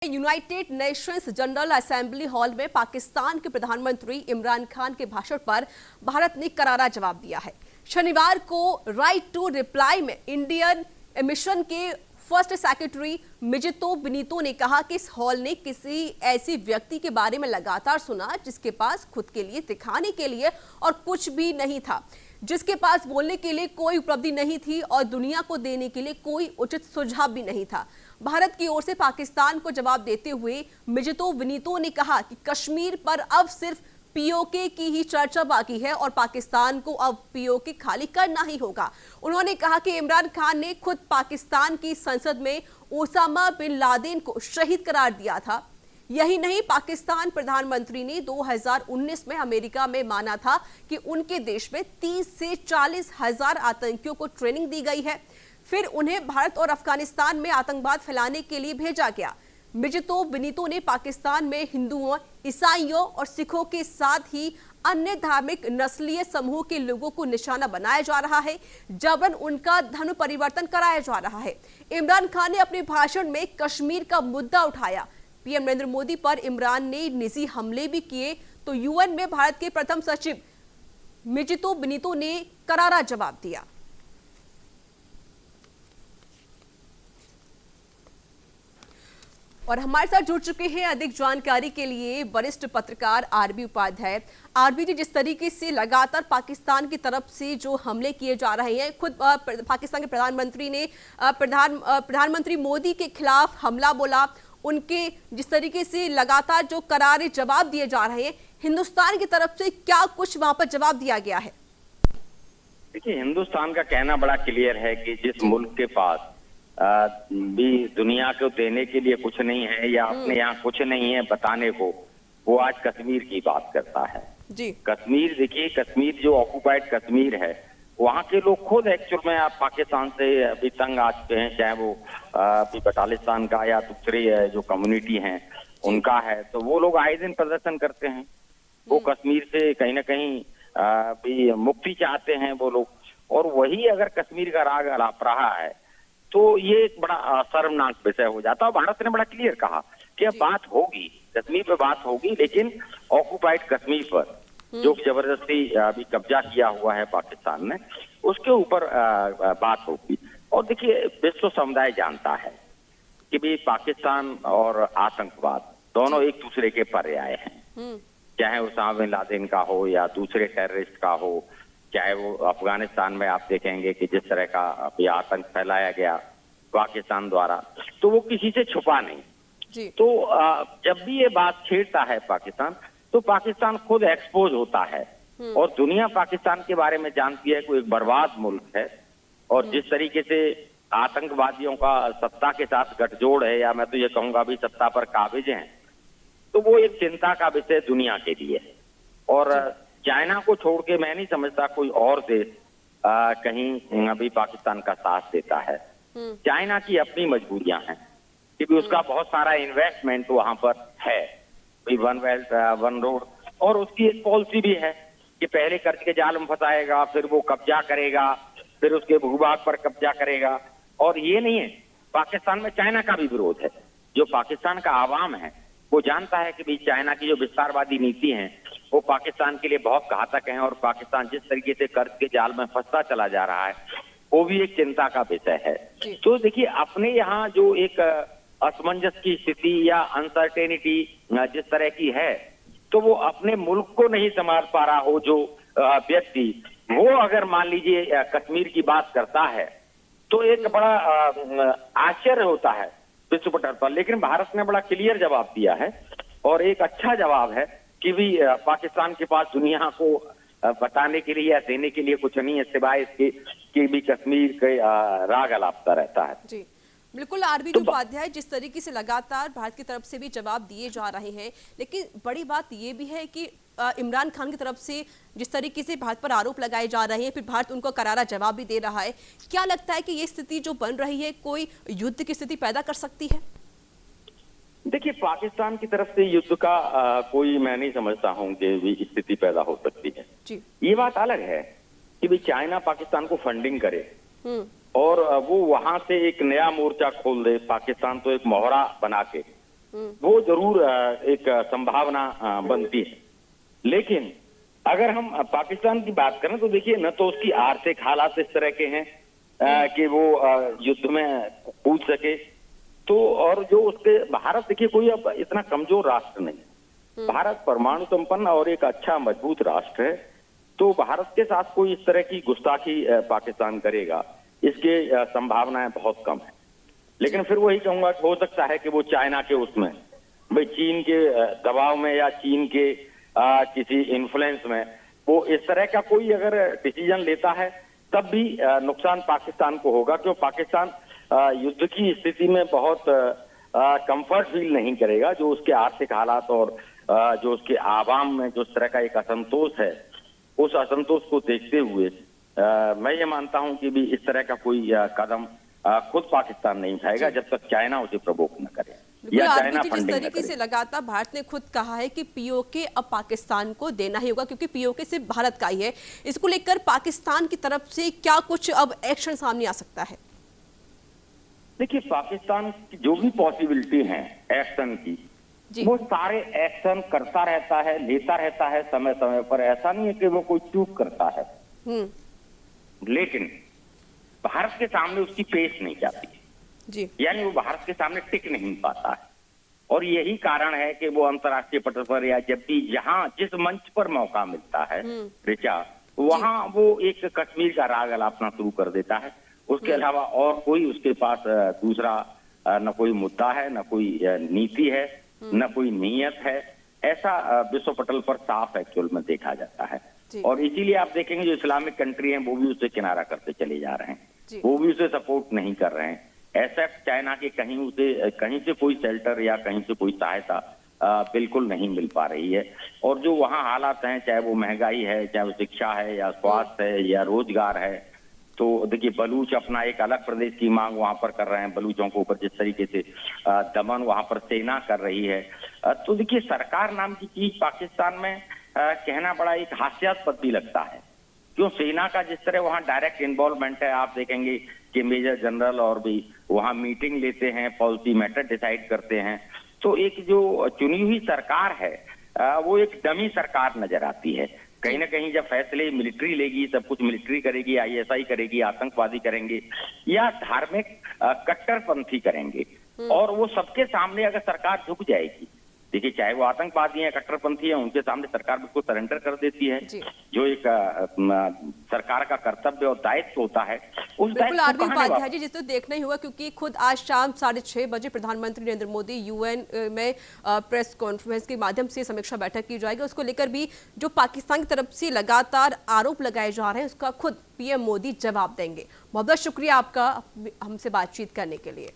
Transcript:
United Nations general assembly hall में पाकिस्तान के प्रधानमंत्री इमरान खान के भाषण पर भारत ने करारा जवाब दिया है। शनिवार को राइट टू रिप्लाई में इंडियन मिशन के फर्स्ट सेक्रेटरी मिजितो बिनीतो ने कहा कि इस हॉल ने किसी ऐसी व्यक्ति के बारे में लगातार सुना जिसके पास खुद के लिए दिखाने के लिए और कुछ भी नहीं था, जिसके पास बोलने के लिए कोई उपलब्धि नहीं थी और दुनिया को देने के लिए कोई उचित सुझाव भी नहीं था। भारत की ओर से पाकिस्तान को जवाब देते हुए मिजितो बिनीतो ने कहा कि कश्मीर पर अब सिर्फ पीओके की ही चर्चा बाकी है और पाकिस्तान को अब पीओके खाली करना ही होगा। उन्होंने कहा कि इमरान खान ने खुद पाकिस्तान की संसद में ओसामा बिन लादेन को शहीद करार दिया था। यही नहीं, पाकिस्तान प्रधानमंत्री ने 2019 में अमेरिका में माना था कि उनके देश में 30 से 40 हजार आतंकियों को ट्रेनिंग दी गई है, फिर उन्हें भारत और अफगानिस्तान में आतंकवाद फैलाने के लिए भेजा गया। मिजितो बिनीतो ने पाकिस्तान में हिंदुओं, ईसाइयों और सिखों के साथ ही अन्य धार्मिक नस्लीय समूह के लोगों को निशाना बनाया जा रहा है, जबरन उनका धर्म परिवर्तन कराया जा रहा है। इमरान खान ने अपने भाषण में कश्मीर का मुद्दा उठाया। पीएम नरेंद्र मोदी पर इमरान ने निजी हमले भी किए तो यूएन में भारत के प्रथम सचिव मिजितो बिनीतो ने करारा जवाब दिया। और हमारे साथ जुड़ चुके हैं अधिक जानकारी के लिए वरिष्ठ पत्रकार आरबी उपाध्याय। आरबी जी, जिस तरीके से लगातार पाकिस्तान की तरफ से जो हमले किए जा रहे हैं, खुद पाकिस्तान के प्रधानमंत्री ने प्रधानमंत्री मोदी के खिलाफ हमला बोला, उनके जिस तरीके से लगातार जो करारे जवाब दिए जा रहे हैं, हिंदुस्तान की तरफ से क्या कुछ वहां पर जवाब दिया गया है? देखिए, हिंदुस्तान का कहना बड़ा क्लियर है कि जिस मुल्क के पास भी दुनिया को देने के लिए कुछ नहीं है या अपने यहाँ कुछ नहीं है बताने को, वो आज कश्मीर की बात करता है जी। कश्मीर, देखिए कश्मीर जो ऑक्युपाइड कश्मीर है, वहाँ के लोग खुद एक्चुअल में आप पाकिस्तान से अभी तंग आ चुके हैं, चाहे वो अभी बटालिस्तान का या दूसरी जो कम्युनिटी है उनका है, तो वो लोग आए दिन प्रदर्शन करते हैं। वो कश्मीर से कहीं ना कहीं भी मुक्ति चाहते हैं वो लोग, और वही अगर कश्मीर का राग अलाप रहा है तो ये एक बड़ा शर्मनाक विषय हो जाता है। भारत ने बड़ा क्लियर कहा कि अब बात होगी, कश्मीर पे बात होगी, लेकिन ऑक्युपाइड कश्मीर पर जो जबरदस्ती अभी कब्जा किया हुआ है पाकिस्तान ने, उसके ऊपर बात होगी। और देखिए, विश्व समुदाय जानता है कि भी पाकिस्तान और आतंकवाद दोनों एक दूसरे के पर्याय हैं, चाहे ओसामा बिन लादेन का हो या दूसरे टेररिस्ट का हो, चाहे वो अफगानिस्तान में आप देखेंगे कि जिस तरह का अभी आतंक फैलाया गया पाकिस्तान द्वारा, तो वो किसी से छुपा नहीं जी। तो जब भी ये बात छेड़ता है पाकिस्तान, तो पाकिस्तान खुद एक्सपोज होता है और दुनिया पाकिस्तान के बारे में जानती है कि एक बर्बाद मुल्क है और जिस तरीके से आतंकवादियों का सत्ता के साथ गठजोड़ है, या मैं तो ये कहूंगा भी सत्ता पर काबिज हैं, तो वो एक चिंता का विषय दुनिया के लिए। और चाइना को छोड़ के मैं नहीं समझता कोई और देश कहीं अभी पाकिस्तान का साथ देता है। चाइना की अपनी मजबूरियां हैं क्योंकि उसका बहुत सारा इन्वेस्टमेंट वहां पर है, वन बेल्ट वन रोड, और उसकी एक पॉलिसी भी है कि पहले कर्ज के जाल में फंसाएगा, फिर वो कब्जा करेगा, फिर उसके भूभाग पर कब्जा करेगा। और ये नहीं है, पाकिस्तान में चाइना का भी विरोध है। जो पाकिस्तान का आवाम है वो जानता है कि भाई चाइना की जो विस्तारवादी नीति है वो पाकिस्तान के लिए बहुत घातक है, और पाकिस्तान जिस तरीके से कर्ज के जाल में फंसता चला जा रहा है वो भी एक चिंता का विषय है। तो देखिए, अपने यहाँ जो एक असमंजस की स्थिति या अनसर्टेनिटी जिस तरह की है, तो वो अपने मुल्क को नहीं संभाल पा रहा हो जो व्यक्ति, वो अगर मान लीजिए कश्मीर की बात करता है तो एक बड़ा आश्चर्य होता है विश्व पटल पर। लेकिन भारत ने बड़ा क्लियर जवाब दिया है और एक अच्छा जवाब है कि भी पाकिस्तान के पास दुनिया को बताने के लिए या देने के लिए कुछ नहीं है, सिवाय इसके कि भी कश्मीर के राग अलापता रहता है। जी बिल्कुल आरबी उपाध्याय, जिस तरीके से लगातार भारत की तरफ से भी जवाब दिए जा रहे हैं, लेकिन बड़ी बात यह भी है कि इमरान खान की तरफ से जिस तरीके से भारत पर आरोप लगाए जा रहे हैं, फिर भारत उनको करारा जवाब भी दे रहा है। क्या लगता है कि ये स्थिति जो बन रही है कोई युद्ध की स्थिति पैदा कर सकती है? देखिए, पाकिस्तान की तरफ से युद्ध का कोई मैं नहीं समझता हूँ कि स्थिति पैदा हो सकती है जी। ये बात अलग है कि भाई चाइना पाकिस्तान को फंडिंग करे और वो वहां से एक नया मोर्चा खोल दे, पाकिस्तान तो एक मोहरा बना के वो जरूर एक संभावना बनती है। लेकिन अगर हम पाकिस्तान की बात करें तो देखिए, न तो उसकी आर्थिक हालात इस तरह के हैं कि वो युद्ध में कूद सके, तो और जो उसके भारत देखिए कोई अब इतना कमजोर राष्ट्र नहीं, भारत परमाणु संपन्न और एक अच्छा मजबूत राष्ट्र है। तो भारत के साथ कोई इस तरह की गुस्ताखी पाकिस्तान करेगा, इसके संभावनाएं बहुत कम है। लेकिन फिर वही कहूंगा, हो सकता है कि वो चाइना के उसमें, भाई चीन के दबाव में या चीन के किसी इन्फ्लुएंस में वो इस तरह का कोई अगर डिसीजन लेता है, तब भी नुकसान पाकिस्तान को होगा, क्योंकि पाकिस्तान युद्ध की स्थिति में बहुत कंफर्ट फील नहीं करेगा। जो उसके आर्थिक हालात और जो उसके आवाम में जो इस तरह का एक असंतोष है, उस असंतोष को देखते हुए मैं ये मानता हूं कि भी इस तरह का कोई कदम खुद पाकिस्तान नहीं उठाएगा जब तक चाइना उसे प्रवोक न करे या चाइना जिस फंडिंग न तरीके करे। से लगातार भारत ने खुद कहा है कि पीओके अब पाकिस्तान को देना ही होगा, क्योंकि पीओके सिर्फ भारत का ही है। इसको लेकर पाकिस्तान की तरफ से क्या कुछ अब एक्शन सामने आ सकता है? देखिए, पाकिस्तान की जो भी पॉसिबिलिटी है एक्शन की, वो सारे एक्शन करता रहता है, लेता रहता है समय समय पर। ऐसा नहीं है कि वो कोई चूक करता है, लेकिन भारत के सामने उसकी पेश नहीं जाती जी। यानी वो भारत के सामने टिक नहीं पाता है। और यही कारण है कि वो अंतर्राष्ट्रीय पटल पर या जब भी जहां जिस मंच पर मौका मिलता है ऋचा, वहां वो एक कश्मीर का राग अलापना शुरू कर देता है। उसके अलावा और कोई उसके पास दूसरा न कोई मुद्दा है, न कोई नीति है, न कोई नीयत है। ऐसा विश्व पटल पर साफ एक्चुअल में देखा जाता है। और इसीलिए आप देखेंगे जो इस्लामिक कंट्री हैं वो भी उसे किनारा करते चले जा रहे हैं, वो भी उसे सपोर्ट नहीं कर रहे हैं। ऐसा चाइना के कहीं से कोई शेल्टर या कहीं से कोई सहायता बिल्कुल नहीं मिल पा रही है। और जो वहाँ हालात हैं, चाहे वो महंगाई है, चाहे वो शिक्षा है या स्वास्थ्य है या रोजगार है, तो देखिए बलूच अपना एक अलग प्रदेश की मांग वहां पर कर रहे हैं। बलूचों के ऊपर जिस तरीके से दमन वहां पर सेना कर रही है, तो देखिए सरकार नाम की चीज पाकिस्तान में कहना बड़ा एक हास्यास्पद भी लगता है। क्यों सेना का जिस तरह वहां डायरेक्ट इन्वॉल्वमेंट है, आप देखेंगे कि मेजर जनरल और भी वहां मीटिंग लेते हैं, पॉलिसी मैटर डिसाइड करते हैं। तो एक जो चुनी हुई सरकार है वो एक डमी सरकार नजर आती है। कहीं ना कहीं जब फैसले मिलिट्री लेगी, सब कुछ मिलिट्री करेगी, आईएसआई करेगी, आतंकवादी करेंगे या धार्मिक कट्टरपंथी करेंगे, और वो सबके सामने अगर सरकार झुक जाएगी, देखिए चाहे वो आतंकवादी हैं, कट्टरपंथी हैं, उनके सामने सरकार बिल्कुल सरेंडर कर देती है। जो एक सरकार का कर्तव्य और दायित्व होता है, उस बिल्कुल आरबी उपाध्याय जी, जिसको देखना ही हुआ, क्योंकि खुद आज शाम 6:30 बजे प्रधानमंत्री नरेंद्र मोदी यूएन में प्रेस कॉन्फ्रेंस के माध्यम से समीक्षा बैठक की जाएगी। उसको लेकर भी जो पाकिस्तान की तरफ से लगातार आरोप लगाए जा रहे हैं, उसका खुद पीएम मोदी जवाब देंगे। बहुत बहुत शुक्रिया आपका हमसे बातचीत करने के लिए।